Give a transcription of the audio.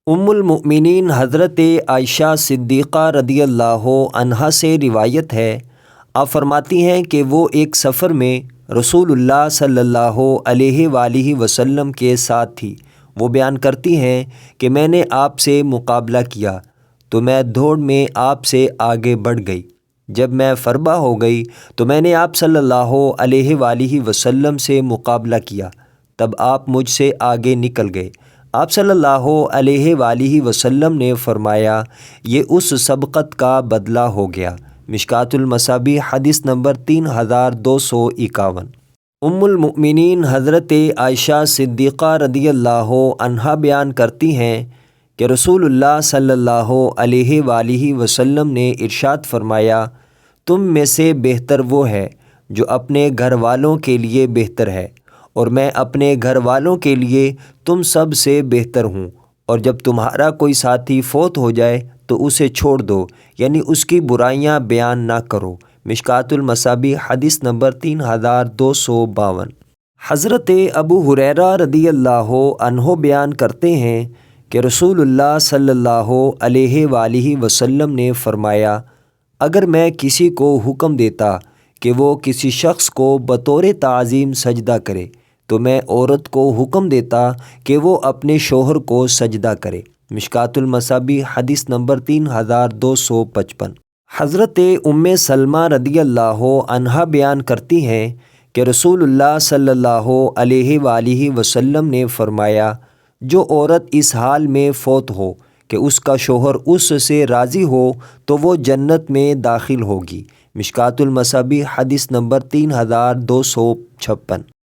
المؤمنین حضرت عائشہ صدیقہ رضی اللہ عنہا سے روایت ہے، آپ فرماتی ہیں کہ وہ ایک سفر میں رسول اللہ صلی اللہ علیہ وآلہ وسلم کے ساتھ تھی۔ وہ بیان کرتی ہیں کہ میں نے آپ سے مقابلہ کیا تو میں دوڑ میں آپ سے آگے بڑھ گئی۔ جب میں فربہ ہو گئی تو میں نے آپ صلی اللہ علیہ وآلہ وسلم سے مقابلہ کیا، تب آپ مجھ سے آگے نکل گئے۔ آپ صلی اللہ علیہ وآلہ وسلم نے فرمایا، یہ اس سبقت کا بدلہ ہو گیا۔ مشکوٰۃ المصابیح حدیث نمبر 3251۔ المؤمنین حضرت عائشہ صدیقہ رضی اللہ عنہا بیان کرتی ہیں کہ رسول اللہ صلی اللہ علیہ وآلہ وسلم نے ارشاد فرمایا، تم میں سے بہتر وہ ہے جو اپنے گھر والوں کے لیے بہتر ہے، اور میں اپنے گھر والوں کے لیے تم سب سے بہتر ہوں۔ اور جب تمہارا کوئی ساتھی فوت ہو جائے تو اسے چھوڑ دو، یعنی اس کی برائیاں بیان نہ کرو۔ مشکوٰۃ المصابیح حدیث نمبر 3252۔ حضرت ابو ہریرہ رضی اللہ عنہ بیان کرتے ہیں کہ رسول اللہ صلی اللہ علیہ وآلہ وسلم نے فرمایا، اگر میں کسی کو حکم دیتا کہ وہ کسی شخص کو بطور تعظیم سجدہ کرے تو میں عورت کو حکم دیتا کہ وہ اپنے شوہر کو سجدہ کرے۔ مشکوٰۃ المصابیح حدیث نمبر 3255۔ حضرت سلمہ رضی اللہ عنہا بیان کرتی ہیں کہ رسول اللہ صلی اللہ علیہ وآلہ وسلم نے فرمایا، جو عورت اس حال میں فوت ہو کہ اس کا شوہر اس سے راضی ہو تو وہ جنت میں داخل ہوگی۔ مشکوٰۃ المصابیح حدیث نمبر 3256۔